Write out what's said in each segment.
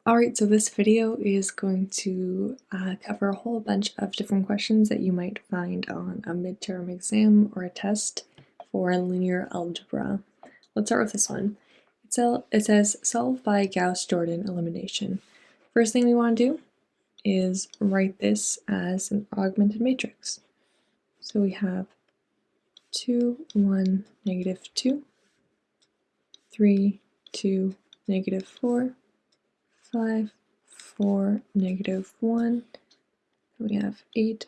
Alright, so this video is going to cover a whole bunch of different questions that you might find on a midterm exam or a test for linear algebra. Let's start with this one. It says solve by Gauss-Jordan elimination. First thing we want to do is write this as an augmented matrix. So we have 2, 1, negative 2, 3, 2, negative 4, 5, 4, negative 1, we have 8,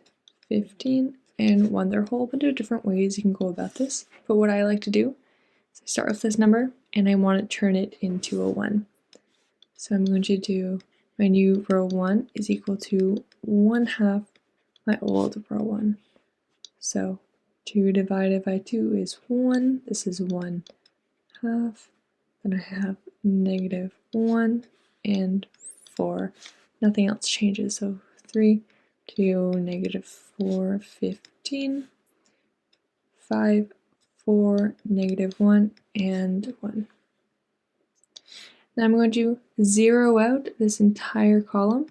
15, and 1. There are a whole bunch of different ways you can go about this, but what I like to do is I start with this number and I want to turn it into a 1. So I'm going to do my new row 1 is equal to 1/2 my old row 1. So 2 divided by 2 is 1, this is 1/2, then I have negative 1 and 4. Nothing else changes, so 3, 2, negative 4, 15, 5, 4, negative 1, and 1. Now I'm going to zero out this entire column.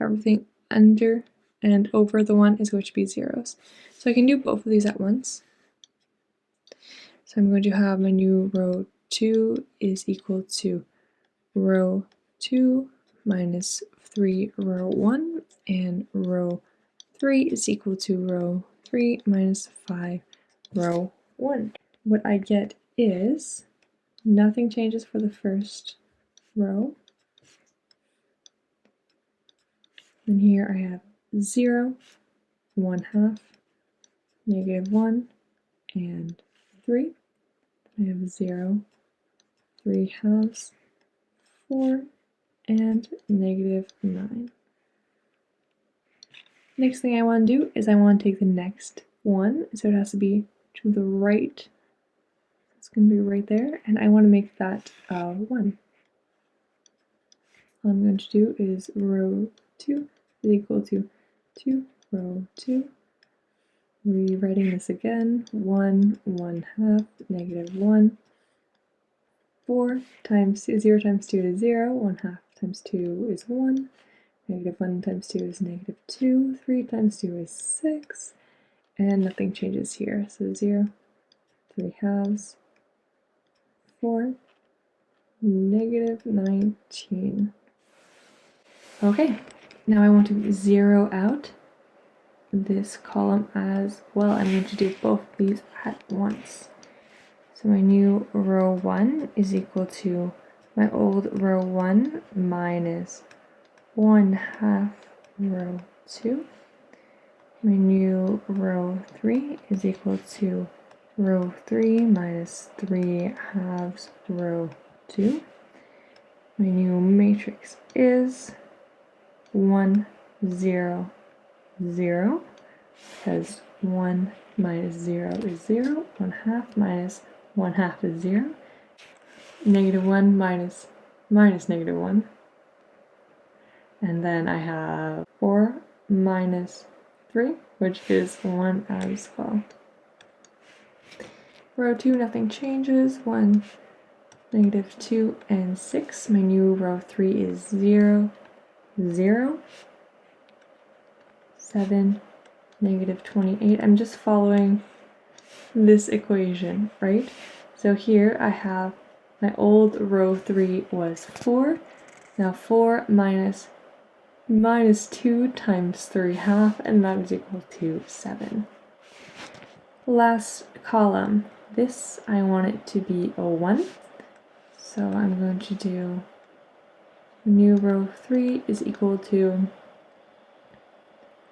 Everything under and over the 1 is going to be zeros. So I can do both of these at once. So I'm going to have my new row 2 is equal to row 2 minus 3 row 1, and row 3 is equal to row 3 minus 5 row 1. What I get is nothing changes for the first row. And here I have 0, 1/2, negative 1, and 3. I have 0, 3/2, 4, and negative 9. Next thing I want to do is I want to take the next one, so it has to be to the right. It's going to be right there, and I want to make that 1. All I'm going to do is row 2 is equal to 2 row 2. Rewriting this again, 1, 1/2, negative 1. 4 times 2, 0 times 2 is 0, 1/2 times 2 is 1, negative 1 times 2 is negative 2, 3 times 2 is 6, and nothing changes here, so 0, 3/2, 4, negative 19. Okay, now I want to zero out this column as well. I'm going to do both of these at once. So my new row 1 is equal to my old row 1 minus 1/2 row 2. My new row 3 is equal to row 3 minus 3/2 row 2. My new matrix is 1, 0, 0, because 1 minus 0 is 0, 1/2 minus 1/2 is 0, negative 1 minus negative 1, and then I have 4 minus 3, which is 1 as well. Row 2, nothing changes, 1, negative 2, and 6. My new row 3 is 0, 0, 7, negative 28. I'm just following this equation, right? So here I have my old row 3 was 4. Now 4 minus 2 times 3/2, and that is equal to 7. Last column. This I want it to be a 1. So I'm going to do new row 3 is equal to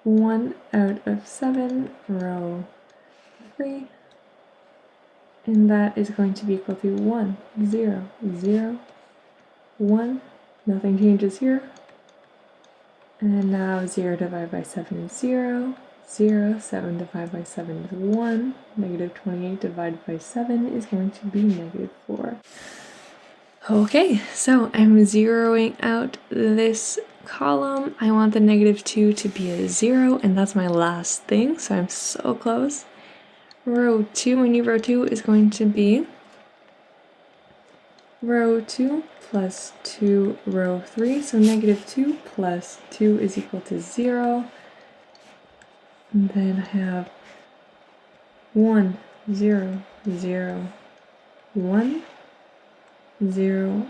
1 out of 7 row 3, and that is going to be equal to 1, 0, 0, 1, nothing changes here, and now 0 divided by 7 is 0, 0, 7 divided by 7 is 1, negative 28 divided by 7 is going to be negative 4. Okay, so I'm zeroing out this column. I want the negative 2 to be a 0, and that's my last thing, so I'm so close. Row 2, my new row 2 is going to be row 2 plus 2 row 3, so negative 2 plus 2 is equal to 0. And then I have 1, 0, 0, 1, 0,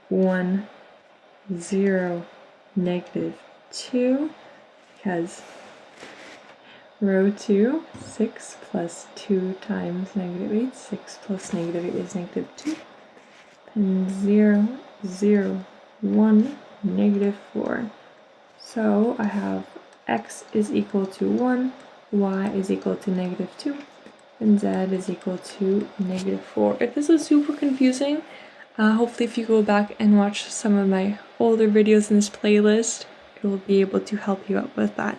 1, 0, negative 2, because row 2, 6 plus 2 times negative 8, 6 plus negative 8 is negative 2, and 0, 0, 1, negative 4. So I have x is equal to 1, y is equal to negative 2, and z is equal to negative 4. If this is super confusing, hopefully if you go back and watch some of my older videos in this playlist, it will be able to help you out with that.